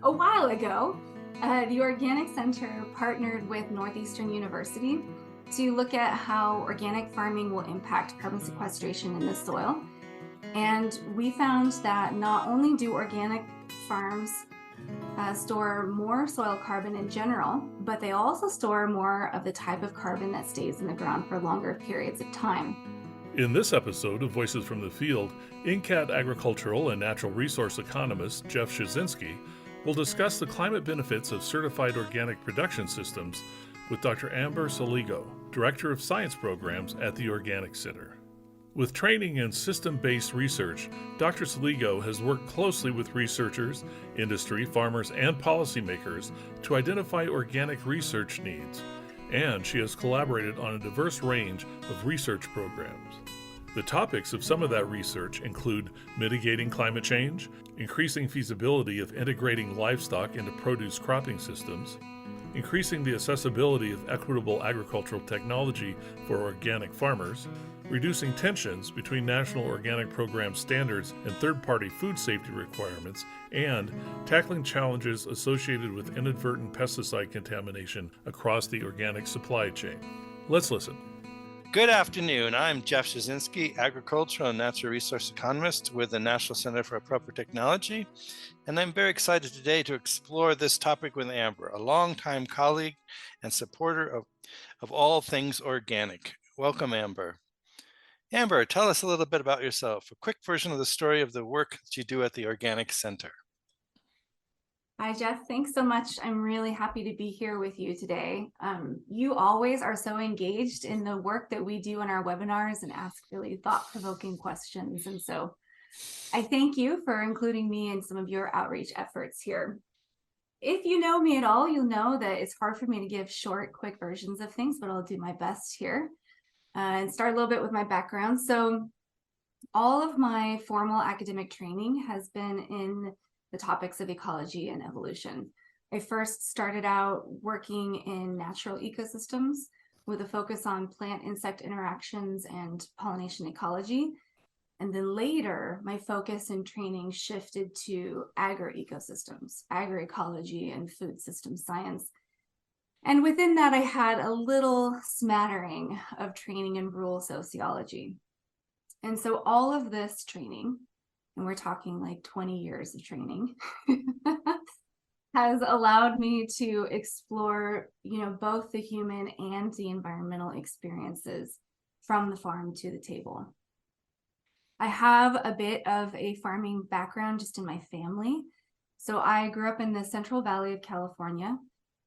A while ago, the Organic Center partnered with Northeastern University to look at how organic farming will impact carbon sequestration in the soil. And we found that not only do organic farms store more soil carbon in general, but they also store more of the type of carbon that stays in the ground for longer periods of time. In this episode of Voices from the Field, NCAT agricultural and natural resource economist Jeff Schahczenski will discuss the climate benefits of certified organic production systems with Dr. Amber Sciligo, Director of Science Programs at the Organic Center. With training in system-based research, Dr. Sciligo has worked closely with researchers, industry, farmers, and policymakers to identify organic research needs, and she has collaborated on a diverse range of research programs. The topics of some of that research include mitigating climate change, increasing feasibility of integrating livestock into produce cropping systems, increasing the accessibility of equitable agricultural technology for organic farmers, reducing tensions between national organic program standards and third-party food safety requirements, and tackling challenges associated with inadvertent pesticide contamination across the organic supply chain. Let's listen. Good afternoon. I'm Jeff Schahczenski, agricultural and natural resource economist with the National Center for Appropriate Technology, and I'm very excited today to explore this topic with Amber, a longtime colleague and supporter of all things organic. Welcome, Amber. Amber, tell us a little bit about yourself, a quick version of the story of the work that you do at the Organic Center. Hi, Jeff. Thanks so much. I'm really happy to be here with you today. You always are so engaged in the work that we do in our webinars and ask really thought-provoking questions. And so I thank you for including me in some of your outreach efforts here. If you know me at all, you'll know that it's hard for me to give short, quick versions of things, but I'll do my best here and start a little bit with my background. So all of my formal academic training has been in the topics of ecology and evolution. I first started out working in natural ecosystems with a focus on plant-insect interactions and pollination ecology. And then later, my focus and training shifted to agri-ecosystems, agroecology, and food system science. And within that, I had a little smattering of training in rural sociology. And so all of this training, and we're talking like 20 years of training, has allowed me to explore, both the human and the environmental experiences from the farm to the table. I have a bit of a farming background just in my family. So I grew up in the Central Valley of California,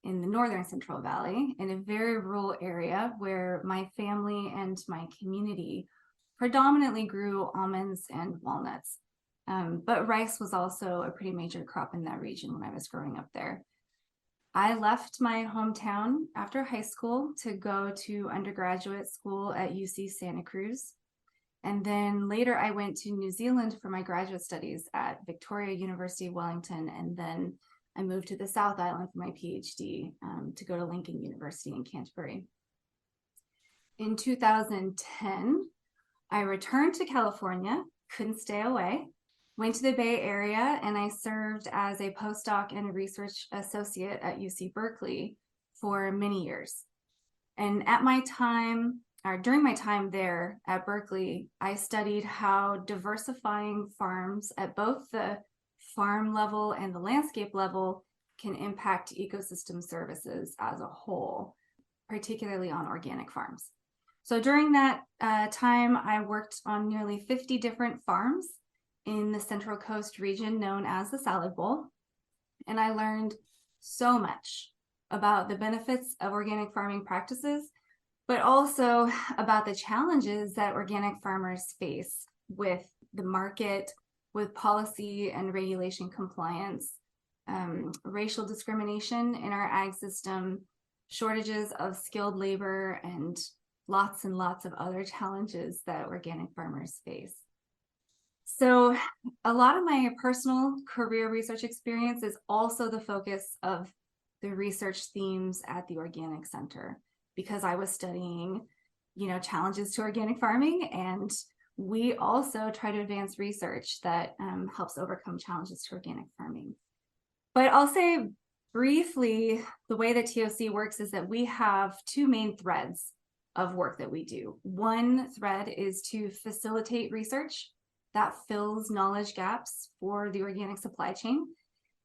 in the Northern Central Valley, in a very rural area where my family and my community predominantly grew almonds and walnuts. But rice was also a pretty major crop in that region when I was growing up there. I left my hometown after high school to go to undergraduate school at UC Santa Cruz. And then later I went to New Zealand for my graduate studies at Victoria University, Wellington. And then I moved to the South Island for my PhD to go to Lincoln University in Canterbury. In 2010, I returned to California, couldn't stay away. Went to the Bay Area, and I served as a postdoc and a research associate at UC Berkeley for many years. And during my time there at Berkeley, I studied how diversifying farms at both the farm level and the landscape level can impact ecosystem services as a whole, particularly on organic farms. So during that time, I worked on nearly 50 different farms in the Central Coast region known as the Salad Bowl. And I learned so much about the benefits of organic farming practices, but also about the challenges that organic farmers face with the market, with policy and regulation compliance, racial discrimination in our ag system, shortages of skilled labor, and lots of other challenges that organic farmers face. So a lot of my personal career research experience is also the focus of the research themes at the Organic Center, because I was studying, challenges to organic farming, and we also try to advance research that helps overcome challenges to organic farming. But I'll say briefly, the way that TOC works is that we have two main threads of work that we do. One thread is to facilitate research that fills knowledge gaps for the organic supply chain.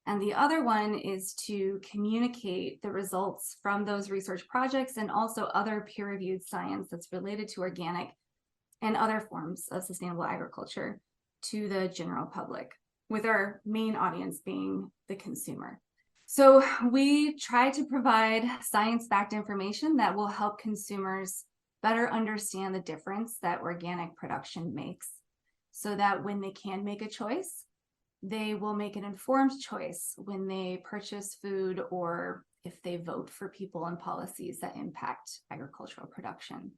And the other one is to communicate the results from those research projects and also other peer-reviewed science that's related to organic and other forms of sustainable agriculture to the general public, with our main audience being the consumer. So we try to provide science-backed information that will help consumers better understand the difference that organic production makes, so that when they can make a choice, they will make an informed choice when they purchase food or if they vote for people and policies that impact agricultural production.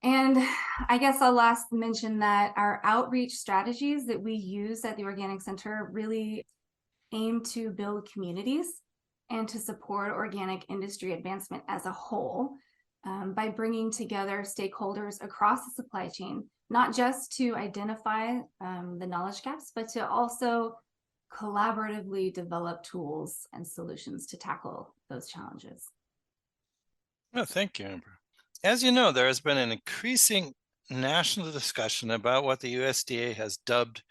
And I guess I'll last mention that our outreach strategies that we use at the Organic Center really aim to build communities and to support organic industry advancement as a whole, by bringing together stakeholders across the supply chain, not just to identify the knowledge gaps, but to also collaboratively develop tools and solutions to tackle those challenges. Oh, thank you, Amber. As you know, there has been an increasing national discussion about what the USDA has dubbed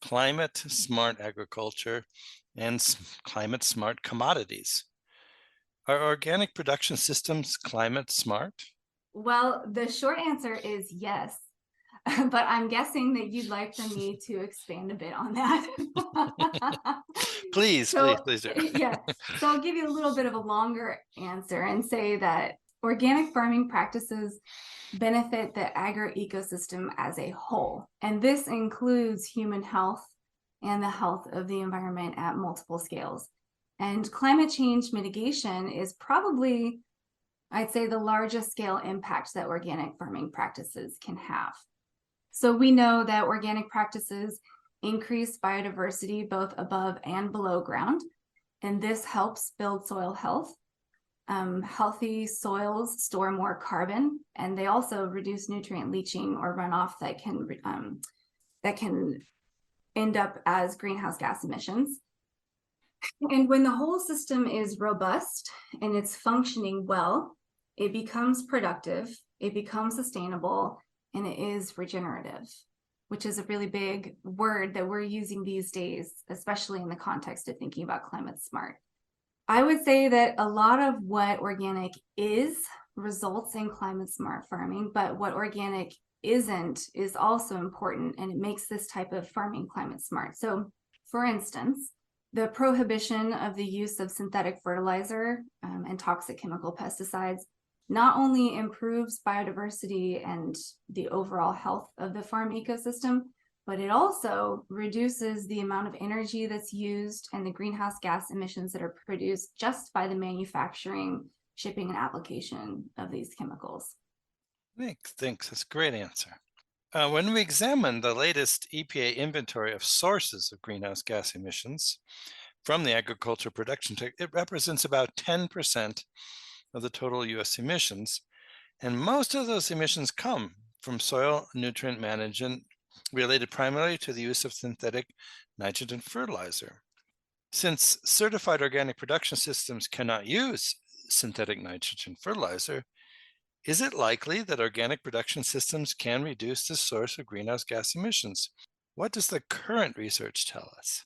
climate smart agriculture and climate smart commodities. Are organic production systems climate smart? Well, the short answer is yes, but I'm guessing that you'd like for me to expand a bit on that. Please do. Yeah, so I'll give you a little bit of a longer answer and say that organic farming practices benefit the agro-ecosystem as a whole, and this includes human health and the health of the environment at multiple scales. And climate change mitigation is probably, I'd say, the largest scale impact that organic farming practices can have. So we know that organic practices increase biodiversity both above and below ground, and this helps build soil health. Healthy soils store more carbon, and they also reduce nutrient leaching or runoff that can end up as greenhouse gas emissions. And when the whole system is robust and it's functioning well, it becomes productive, it becomes sustainable, and it is regenerative, which is a really big word that we're using these days, especially in the context of thinking about climate smart. I would say that a lot of what organic is results in climate smart farming, but what organic isn't is also important, and it makes this type of farming climate smart. So, for instance, the prohibition of the use of synthetic fertilizer and toxic chemical pesticides not only improves biodiversity and the overall health of the farm ecosystem, but it also reduces the amount of energy that's used and the greenhouse gas emissions that are produced just by the manufacturing, shipping, and application of these chemicals. Thanks. That's a great answer. When we examine the latest EPA inventory of sources of greenhouse gas emissions from the agricultural production sector, it represents about 10% of the total U.S. emissions, and most of those emissions come from soil nutrient management related primarily to the use of synthetic nitrogen fertilizer. Since certified organic production systems cannot use synthetic nitrogen fertilizer, is it likely that organic production systems can reduce the source of greenhouse gas emissions? What does the current research tell us?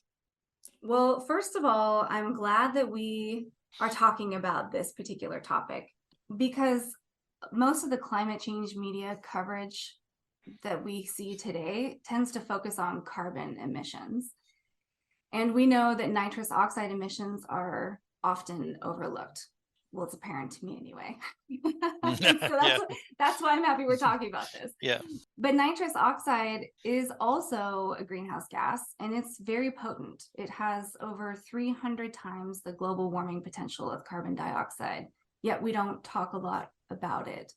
Well, first of all, I'm glad that we are talking about this particular topic, because most of the climate change media coverage that we see today tends to focus on carbon emissions. And we know that nitrous oxide emissions are often overlooked. Well, it's apparent to me anyway. So that's why I'm happy we're talking about this. Yeah. But nitrous oxide is also a greenhouse gas, and it's very potent. It has over 300 times the global warming potential of carbon dioxide, yet we don't talk a lot about it.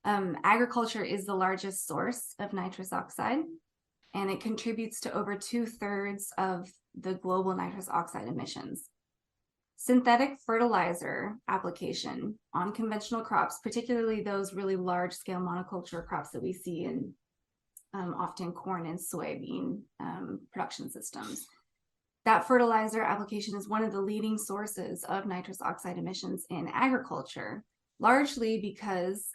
Agriculture is the largest source of nitrous oxide, and it contributes to over 2/3 of the global nitrous oxide emissions. Synthetic fertilizer application on conventional crops, particularly those really large-scale monoculture crops that we see in often corn and soybean production systems, that fertilizer application is one of the leading sources of nitrous oxide emissions in agriculture, largely because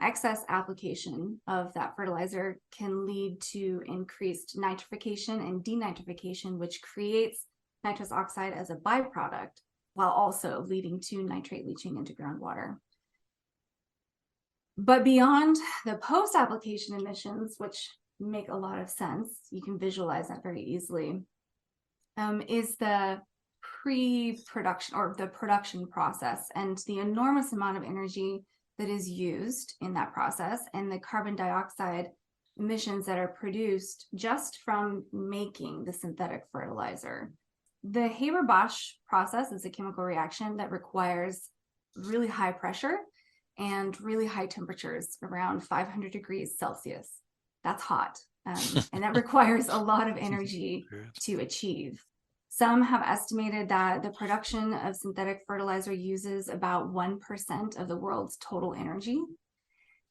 excess application of that fertilizer can lead to increased nitrification and denitrification, which creates nitrous oxide as a byproduct, while also leading to nitrate leaching into groundwater. But beyond the post-application emissions, which make a lot of sense, you can visualize that very easily, is the pre-production or the production process and the enormous amount of energy that is used in that process and the carbon dioxide emissions that are produced just from making the synthetic fertilizer. The Haber-Bosch process is a chemical reaction that requires really high pressure and really high temperatures, around 500 degrees Celsius. That's hot. And that requires a lot of energy to achieve. Some have estimated that the production of synthetic fertilizer uses about 1% of the world's total energy.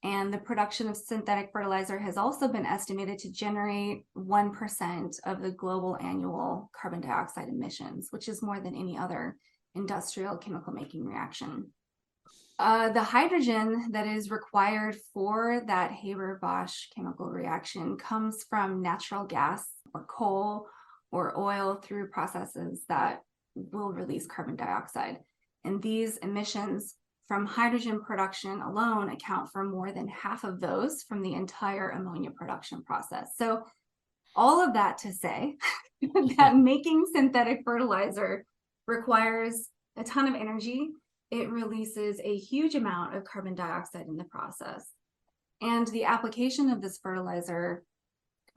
And the production of synthetic fertilizer has also been estimated to generate 1% of the global annual carbon dioxide emissions, which is more than any other industrial chemical making reaction. The hydrogen that is required for that Haber-Bosch chemical reaction comes from natural gas or coal or oil through processes that will release carbon dioxide. And these emissions from hydrogen production alone account for more than half of those from the entire ammonia production process. So all of that to say that making synthetic fertilizer requires a ton of energy. It releases a huge amount of carbon dioxide in the process. And the application of this fertilizer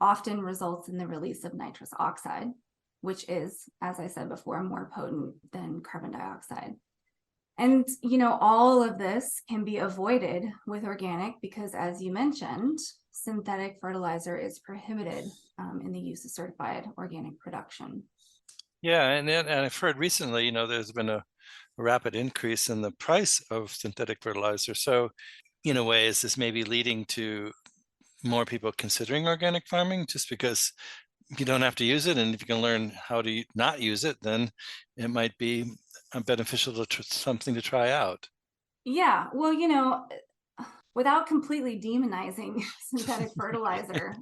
often results in the release of nitrous oxide, which is, as I said before, more potent than carbon dioxide. And, all of this can be avoided with organic because, as you mentioned, synthetic fertilizer is prohibited in the use of certified organic production. Yeah, and I've heard recently, there's been a rapid increase in the price of synthetic fertilizer. So in a way, is this maybe leading to more people considering organic farming just because you don't have to use it? And if you can learn how to not use it, then it might be beneficial to something to try out. Yeah, well, without completely demonizing synthetic fertilizer,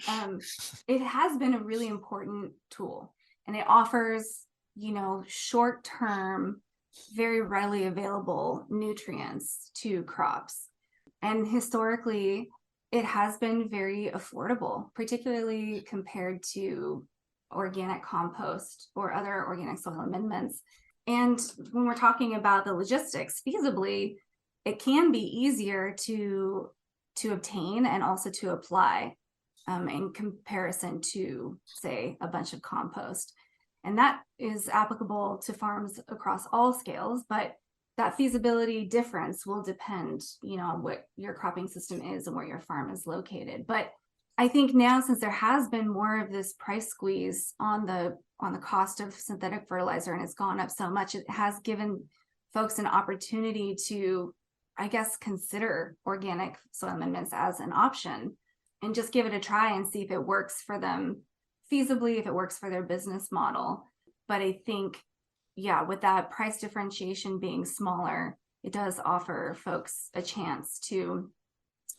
it has been a really important tool, and it offers, short-term, very readily available nutrients to crops. And historically, it has been very affordable, particularly compared to organic compost or other organic soil amendments. And when we're talking about the logistics, feasibly, it can be easier to obtain and also to apply in comparison to, say, a bunch of compost. And that is applicable to farms across all scales, but that feasibility difference will depend, on what your cropping system is and where your farm is located. But I think now, since there has been more of this price squeeze on the cost of synthetic fertilizer, and it's gone up so much, it has given folks an opportunity to, I guess, consider organic soil amendments as an option and just give it a try and see if it works for them feasibly, if it works for their business model. But I think, with that price differentiation being smaller, it does offer folks a chance to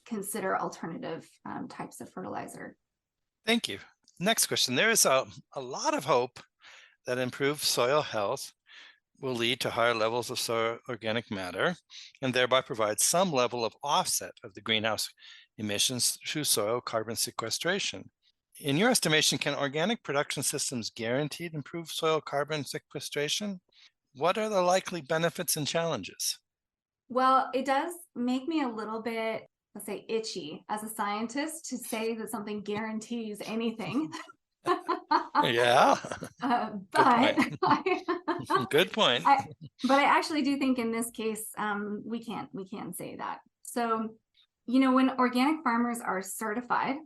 consider alternative types of fertilizer. Thank you. Next question. There is a lot of hope that improved soil health will lead to higher levels of soil organic matter and thereby provide some level of offset of the greenhouse emissions through soil carbon sequestration. In your estimation, can organic production systems guarantee improved soil carbon sequestration? What are the likely benefits and challenges? Well, it does make me a little bit, let's say, itchy as a scientist to say that something guarantees anything. Yeah. But Good point. But I actually do think in this case, we can say that. So, when organic farmers are certified,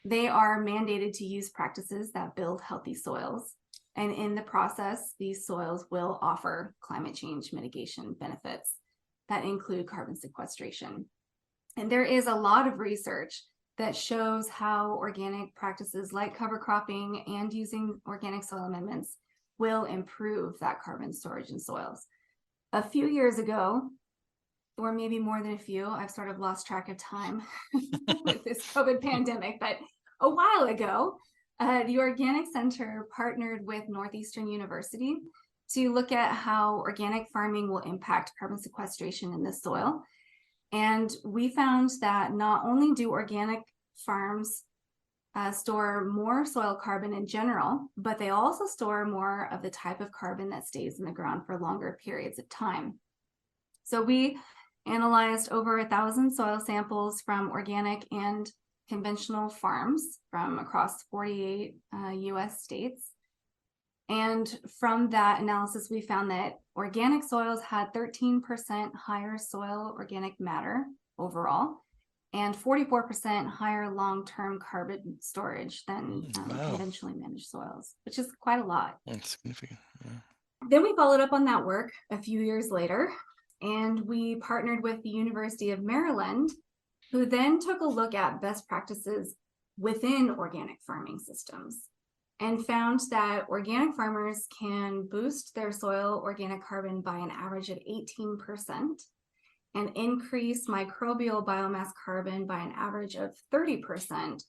they are mandated to use practices that build healthy soils. And in the process, these soils will offer climate change mitigation benefits that include carbon sequestration. And there is a lot of research that shows how organic practices like cover cropping and using organic soil amendments will improve that carbon storage in soils. A few years ago, or maybe more than a few, I've sort of lost track of time with this COVID pandemic, but a while ago, the Organic Center partnered with Northeastern University to look at how organic farming will impact carbon sequestration in the soil. And we found that not only do organic farms store more soil carbon in general, but they also store more of the type of carbon that stays in the ground for longer periods of time. So we analyzed over 1,000 soil samples from organic and conventional farms from across 48 US states. And from that analysis, we found that organic soils had 13% higher soil organic matter overall, and 44% higher long-term carbon storage than Wow. conventionally managed soils, which is quite a lot. That's significant. Yeah. Then we followed up on that work a few years later, and we partnered with the University of Maryland, who then took a look at best practices within organic farming systems and found that organic farmers can boost their soil organic carbon by an average of 18% and increase microbial biomass carbon by an average of 30%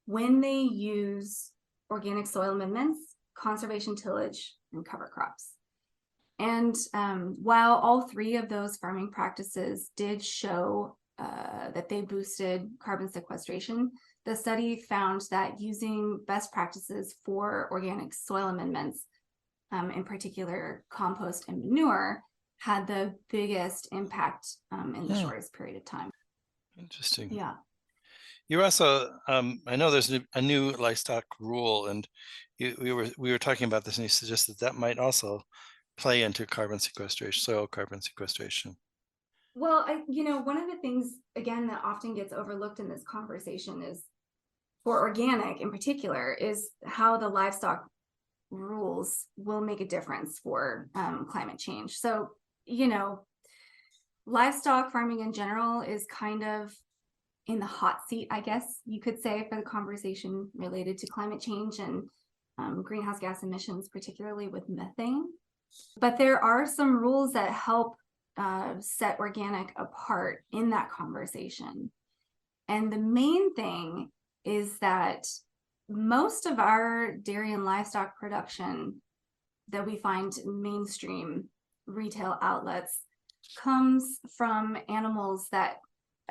when they use organic soil amendments, conservation tillage, and cover crops. And while all three of those farming practices did show that they boosted carbon sequestration, the study found that using best practices for organic soil amendments, in particular compost and manure, had the biggest impact in the shortest period of time. Interesting. Yeah. You're also, I know there's a new livestock rule, and we were talking about this, and you suggested that might also play into carbon sequestration, soil carbon sequestration. Well, one of the things, again, that often gets overlooked in this conversation is, for organic in particular, is how the livestock rules will make a difference for climate change. So, livestock farming in general is kind of in the hot seat, I guess you could say, for the conversation related to climate change and greenhouse gas emissions, particularly with methane. But there are some rules that help set organic apart in that conversation. And the main thing is that most of our dairy and livestock production that we find in mainstream retail outlets comes from animals that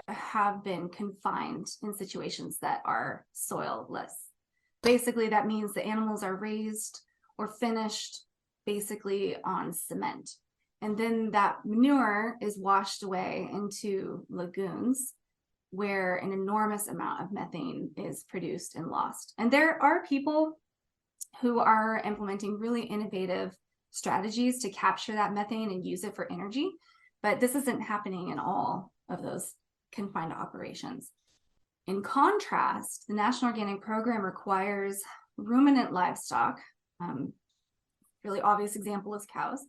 have been confined in situations that are soilless. Basically, that means the animals are raised or finished basically on cement. And then that manure is washed away into lagoons where an enormous amount of methane is produced and lost. And there are people who are implementing really innovative strategies to capture that methane and use it for energy, but this isn't happening in all of those confined operations. In contrast, the National Organic Program requires ruminant livestock, really obvious example is cows,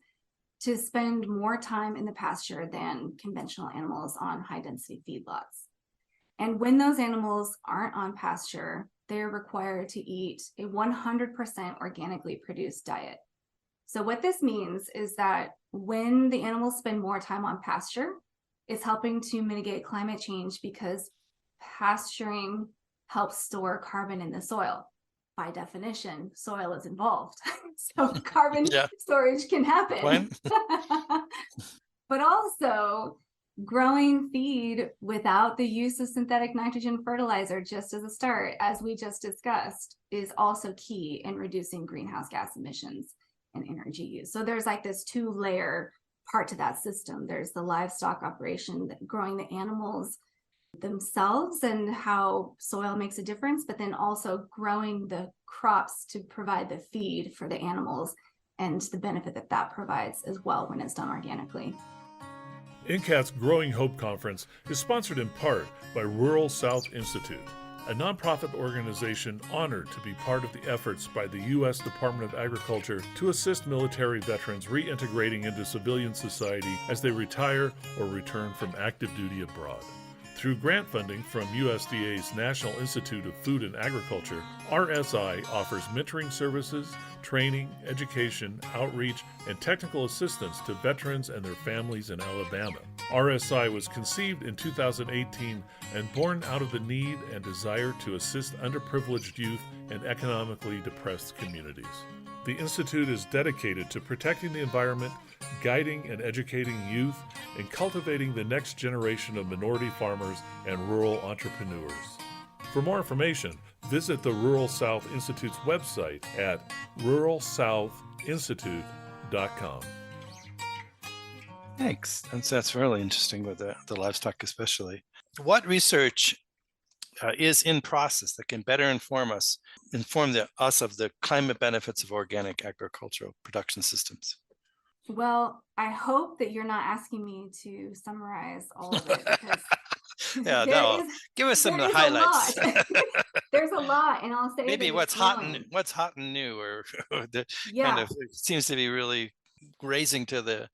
to spend more time in the pasture than conventional animals on high-density feedlots. And when those animals aren't on pasture, they're required to eat a 100% organically produced diet. So what this means is that when the animals spend more time on pasture, it's helping to mitigate climate change because pasturing helps store carbon in the soil. By definition, soil is involved. So carbon storage can happen. But also, growing feed without the use of synthetic nitrogen fertilizer, just as a start, as we just discussed, is also key in reducing greenhouse gas emissions and energy use. So there's like this two-layer part to that system. There's the livestock operation, growing the animals themselves and how soil makes a difference, but then also growing the crops to provide the feed for the animals and the benefit that that provides as well when it's done organically. NCAT's Growing Hope Conference is sponsored in part by Rural South Institute, a nonprofit organization honored to be part of the efforts by the U.S. Department of Agriculture to assist military veterans reintegrating into civilian society as they retire or return from active duty abroad. Through grant funding from USDA's National Institute of Food and Agriculture, RSI offers mentoring services, training, education, outreach, and technical assistance to veterans and their families in Alabama. RSI was conceived in 2018 and born out of the need and desire to assist underprivileged youth and economically depressed communities. The Institute is dedicated to protecting the environment, guiding and educating youth, and cultivating the next generation of minority farmers and rural entrepreneurs. For more information, visit the Rural South Institute's website at ruralsouthinstitute.com. Thanks. That's really interesting with the livestock especially. What research is in process that can better inform us of the climate benefits of organic agricultural production systems? Well, I hope that you're not asking me to summarize all of it because Yeah, no. Give us some of the highlights. There's a lot, and I'll say maybe that what's hot and new, or kind of seems to be really raising to the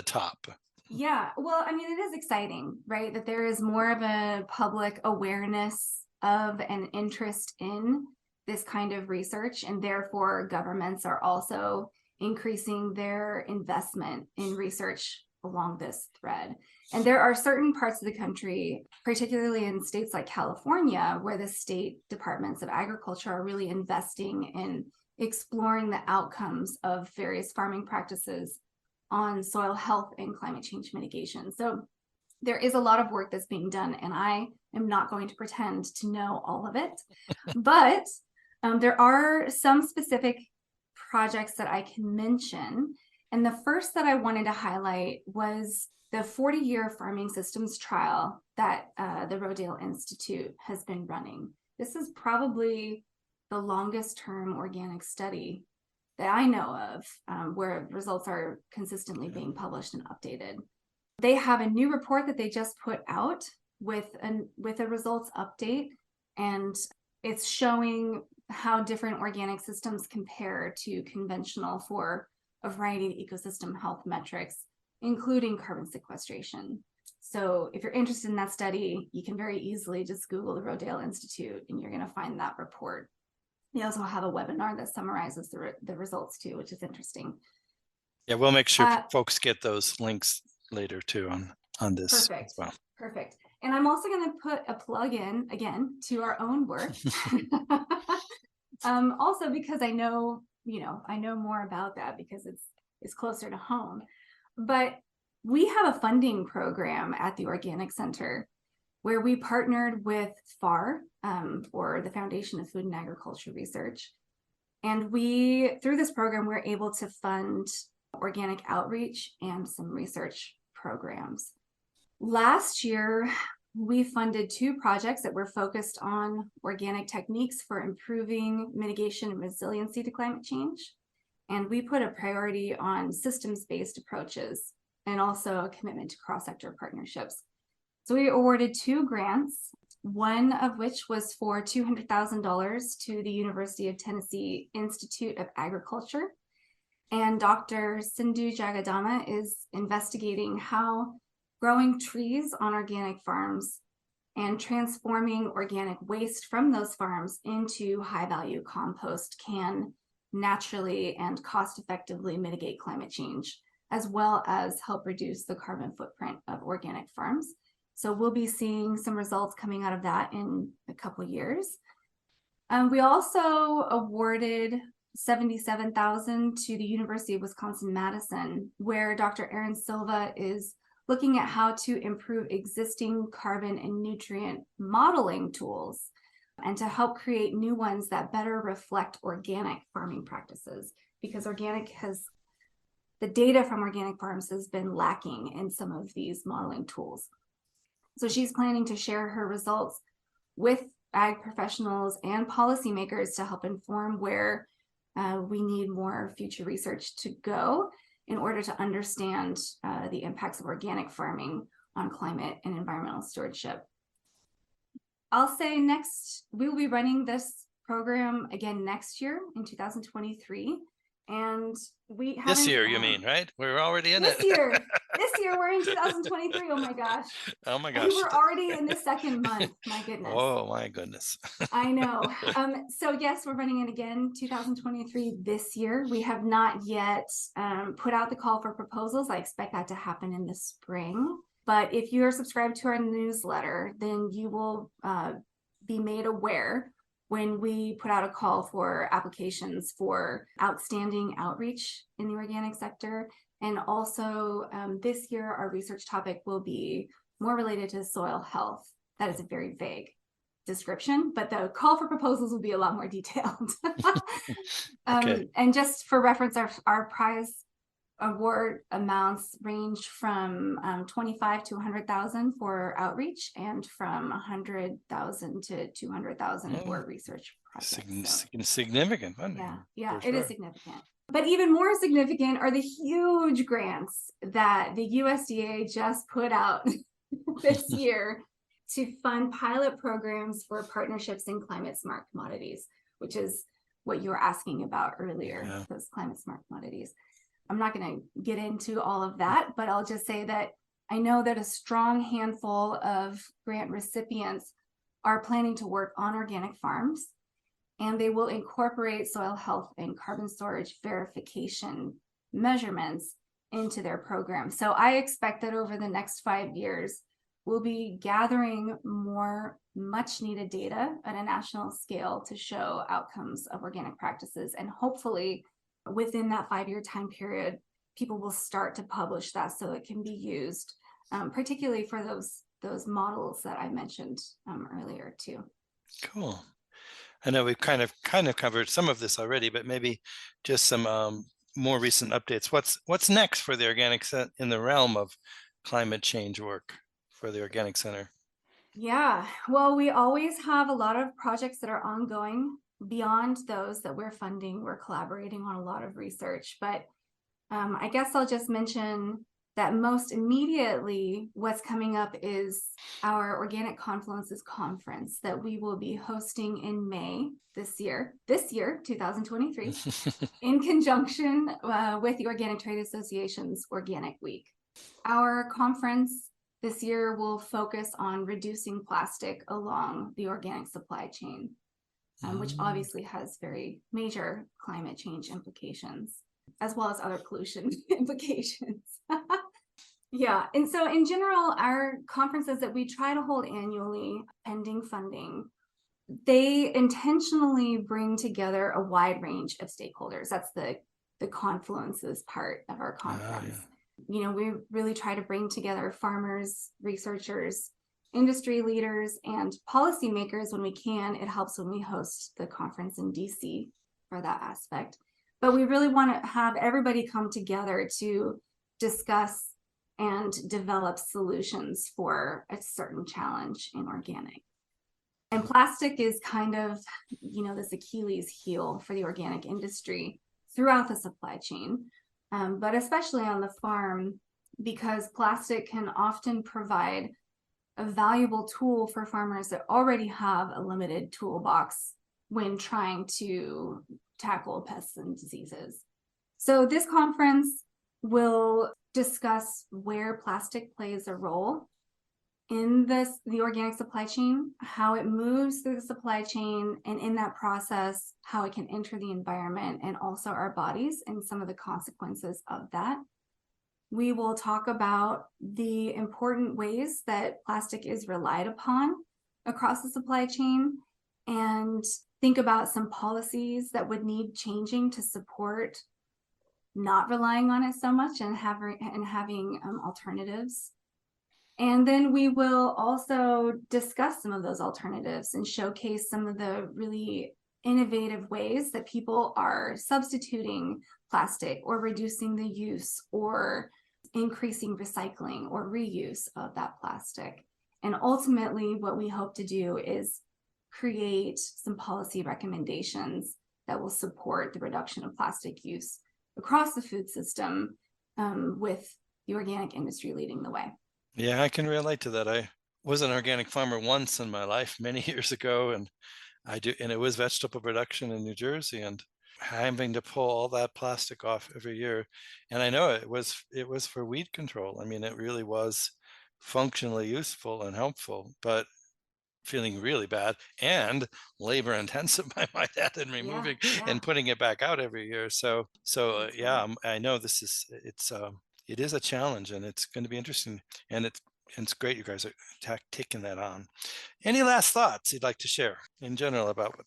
top. Yeah, well, I mean, it is exciting, right? That there is more of a public awareness of and interest in this kind of research, and therefore governments are also increasing their investment in research along this thread. And there are certain parts of the country, particularly in states like California, where the state departments of agriculture are really investing in exploring the outcomes of various farming practices on soil health and climate change mitigation. So there is a lot of work that's being done, and I am not going to pretend to know all of it, but there are some specific projects that I can mention. And the first that I wanted to highlight was the 40-year farming systems trial that the Rodale Institute has been running. This is probably the longest term organic study that I know of, where results are consistently being published and updated. They have a new report that they just put out with a results update, and it's showing how different organic systems compare to conventional for a variety of ecosystem health metrics, including carbon sequestration. So if you're interested in that study, you can very easily just Google the Rodale Institute and you're going to find that report. They also have a webinar that summarizes the results too, which is interesting. Yeah, we'll make sure folks get those links later too on this as well. Perfect. And I'm also going to put a plug in again to our own work. Also because I know more about that because it's closer to home. But we have a funding program at the Organic Center where we partnered with FAR, or the Foundation of Food and Agriculture Research. And through this program, we're able to fund organic outreach and some research programs. Last year, we funded 2 projects that were focused on organic techniques for improving mitigation and resiliency to climate change. And we put a priority on systems-based approaches and also a commitment to cross-sector partnerships. So we awarded 2 grants, one of which was for $200,000 to the University of Tennessee Institute of Agriculture. And Dr. Sindhu Jagadama is investigating how growing trees on organic farms and transforming organic waste from those farms into high-value compost can naturally and cost-effectively mitigate climate change, as well as help reduce the carbon footprint of organic farms. So we'll be seeing some results coming out of that in a couple of years. We also awarded $77,000 to the University of Wisconsin-Madison, where Dr. Aaron Silva is looking at how to improve existing carbon and nutrient modeling tools and to help create new ones that better reflect organic farming practices, because the data from organic farms has been lacking in some of these modeling tools. So she's planning to share her results with ag professionals and policymakers to help inform where we need more future research to go in order to understand the impacts of organic farming on climate and environmental stewardship. I'll say next, we will be running this program again next year in 2023. And we This haven't year, you mean, right? We're already in it. this year. This year we're in 2023. Oh my gosh. Oh my And gosh. we're already in the second month. My goodness. Oh my goodness. I know. So yes, we're running it again, 2023 this year. We have not yet put out the call for proposals. I expect that to happen in the spring. But if you are subscribed to our newsletter, then you will be made aware when we put out a call for applications for outstanding outreach in the organic sector. And also this year, our research topic will be more related to soil health. That is a very vague description, but the call for proposals will be a lot more detailed. Okay. And just for reference, our prize award amounts range from 25 to 100,000 for outreach, and from 100,000 to 200,000 for research projects. Significant funding. Yeah, it is significant. But even more significant are the huge grants that the USDA just put out this year to fund pilot programs for partnerships in climate smart commodities, which is what you were asking about earlier, those climate smart commodities. I'm not going to get into all of that, but I'll just say that I know that a strong handful of grant recipients are planning to work on organic farms, and they will incorporate soil health and carbon storage verification measurements into their program. So I expect that over the next 5 years, we'll be gathering more much needed data at a national scale to show outcomes of organic practices. And hopefully within that 5-year time period, people will start to publish that so it can be used, particularly for those models that I mentioned earlier too. Cool. I know we've kind of covered some of this already, but maybe just some more recent updates. What's next for the Organic Center in the realm of climate change work for the Organic Center? Yeah, well, we always have a lot of projects that are ongoing. Beyond those that we're funding, we're collaborating on a lot of research, but I guess I'll just mention that most immediately what's coming up is our Organic Confluences Conference that we will be hosting in May this year, 2023, in conjunction with the Organic Trade Association's Organic Week. Our conference this year will focus on reducing plastic along the organic supply chain, which obviously has very major climate change implications, as well as other pollution implications. Yeah, and so in general, our conferences that we try to hold annually, pending funding, they intentionally bring together a wide range of stakeholders. That's the confluences part of our conference. You know, we really try to bring together farmers, researchers, industry leaders, and policymakers when we can. It helps when we host the conference in DC for that aspect. But we really want to have everybody come together to discuss and develop solutions for a certain challenge in organic. And plastic is kind of, you know, this Achilles heel for the organic industry throughout the supply chain, but especially on the farm, because plastic can often provide a valuable tool for farmers that already have a limited toolbox when trying to tackle pests and diseases. So this conference will discuss where plastic plays a role in the organic supply chain, how it moves through the supply chain, and in that process, how it can enter the environment and also our bodies and some of the consequences of that. We will talk about the important ways that plastic is relied upon across the supply chain, and think about some policies that would need changing to support not relying on it so much and having alternatives. And then we will also discuss some of those alternatives and showcase some of the really innovative ways that people are substituting plastic or reducing the use or increasing recycling or reuse of that plastic. And ultimately, what we hope to do is create some policy recommendations that will support the reduction of plastic use across the food system, with the organic industry leading the way. Yeah, I can relate to that. I was an organic farmer once in my life many years ago, and it was vegetable production in New Jersey, and having to pull all that plastic off every year. And I know it was for weed control. I mean, it really was functionally useful and helpful, but feeling really bad and labor intensive, I might add, in Yeah, removing yeah, and putting it back out every year. So that's yeah, right. I know it is a challenge, and it's going to be interesting, and it's great you guys are taking that on. Any last thoughts you'd like to share in general about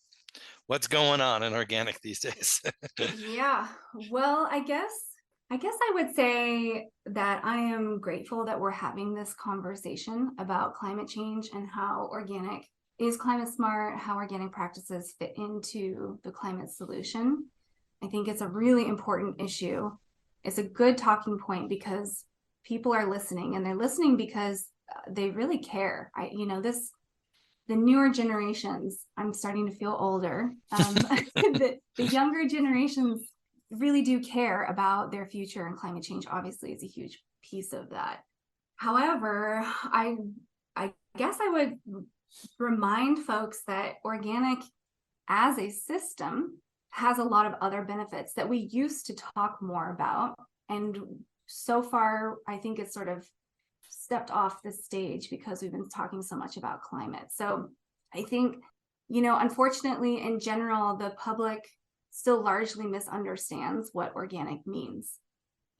what's going on in organic these days? Yeah. Well, I guess I would say that I am grateful that we're having this conversation about climate change and how organic is climate smart, how organic practices fit into the climate solution. I think it's a really important issue. It's a good talking point because people are listening, and they're listening because they really care. The newer generations, I'm starting to feel older. The younger generations really do care about their future, and climate change obviously is a huge piece of that. However, I guess I would remind folks that organic as a system has a lot of other benefits that we used to talk more about. And so far, I think it's sort of stepped off the stage because we've been talking so much about climate. So I think, unfortunately, in general, the public still largely misunderstands what organic means.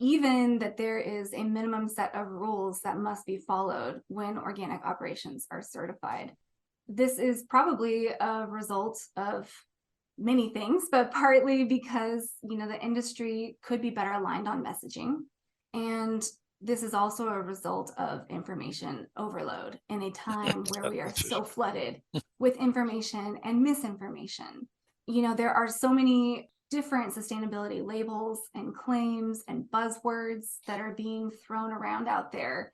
Even that there is a minimum set of rules that must be followed when organic operations are certified. This is probably a result of many things, but partly because, the industry could be better aligned on messaging. And this is also a result of information overload in a time where we are so flooded with information and misinformation. There are so many different sustainability labels and claims and buzzwords that are being thrown around out there.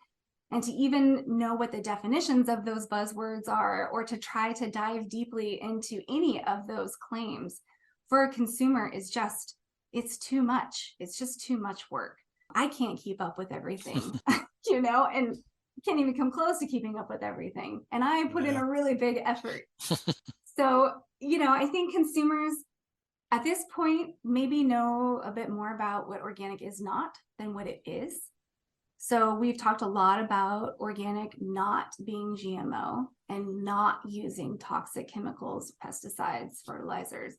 And to even know what the definitions of those buzzwords are, or to try to dive deeply into any of those claims for a consumer it's too much. It's just too much work. I can't keep up with everything, and can't even come close to keeping up with everything. And I put in a really big effort. So, I think consumers at this point maybe know a bit more about what organic is not than what it is. So we've talked a lot about organic not being GMO and not using toxic chemicals, pesticides, fertilizers.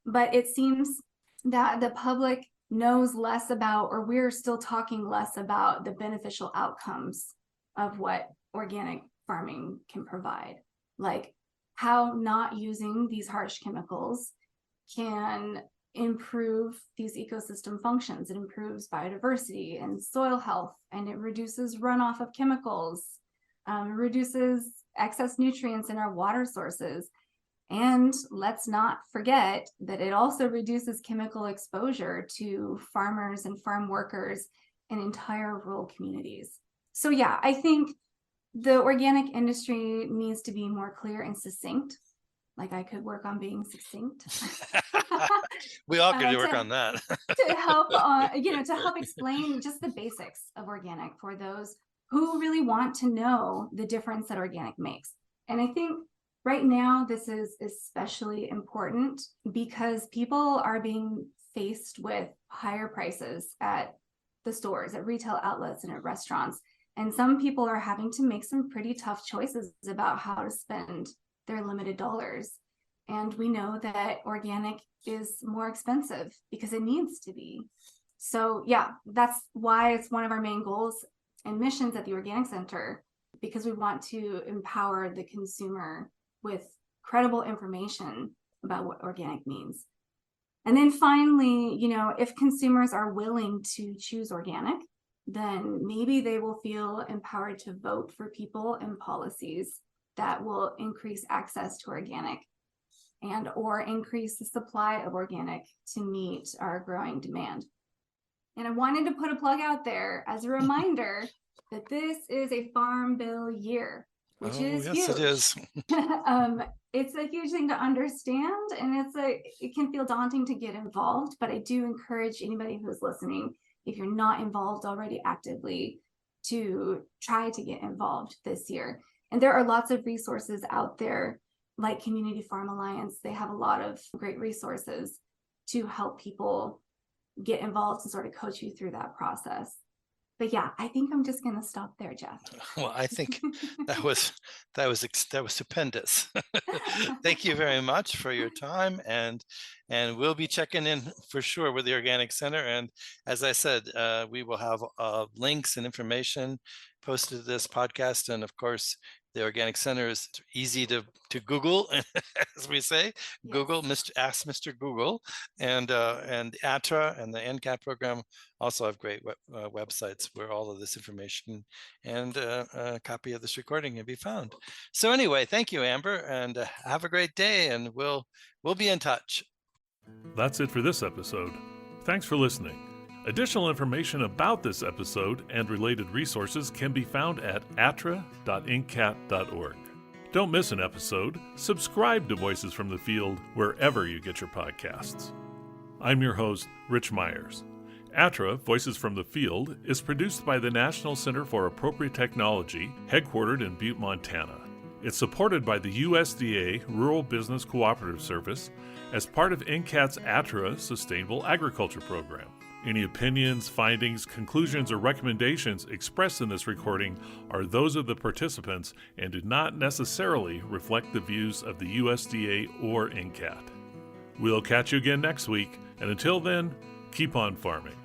But it seems that the public knows less about, or we're still talking less about, the beneficial outcomes of what organic farming can provide, like how not using these harsh chemicals can improve these ecosystem functions. It improves biodiversity and soil health, and it reduces runoff of chemicals, reduces excess nutrients in our water sources. And let's not forget that it also reduces chemical exposure to farmers and farm workers in entire rural communities. So yeah, I think the organic industry needs to be more clear and succinct. Like, I could work on being succinct. We all could to, work on that. to help, to help explain just the basics of organic for those who really want to know the difference that organic makes. And I think right now this is especially important because people are being faced with higher prices at the stores, at retail outlets, and at restaurants. And some people are having to make some pretty tough choices about how to spend their limited dollars. And we know that organic is more expensive because it needs to be. So yeah, that's why it's one of our main goals and missions at the Organic Center, because we want to empower the consumer with credible information about what organic means. And then finally, if consumers are willing to choose organic, then maybe they will feel empowered to vote for people and policies that will increase access to organic and or increase the supply of organic to meet our growing demand. And I wanted to put a plug out there as a reminder that this is a Farm Bill year, which is yes, huge. it is. It's a huge thing to understand, and it can feel daunting to get involved, but I do encourage anybody who's listening, if you're not involved already actively, to try to get involved this year. And there are lots of resources out there, like Community Farm Alliance. They have a lot of great resources. to help people get involved and sort of coach you through that process. But yeah, I think I'm just going to stop there, Jeff. Well, I think that was stupendous. Thank you very much for your time, and we'll be checking in for sure with the Organic Center. And as I said, we will have links and information posted to this podcast, and of course, the Organic Center is easy to Google, as we say. Yes. Google, ask Mr. Google, and ATRA and the NCAT program also have great websites where all of this information and a copy of this recording can be found. So anyway, thank you, Amber, and have a great day, and we'll be in touch. That's it for this episode. Thanks for listening. Additional information about this episode and related resources can be found at atra.incat.org. Don't miss an episode. Subscribe to Voices from the Field wherever you get your podcasts. I'm your host, Rich Myers. ATRA, Voices from the Field, is produced by the National Center for Appropriate Technology, headquartered in Butte, Montana. It's supported by the USDA Rural Business Cooperative Service as part of NCAT's ATRA Sustainable Agriculture Program. Any opinions, findings, conclusions, or recommendations expressed in this recording are those of the participants and do not necessarily reflect the views of the USDA or NCAT. We'll catch you again next week, and until then, keep on farming.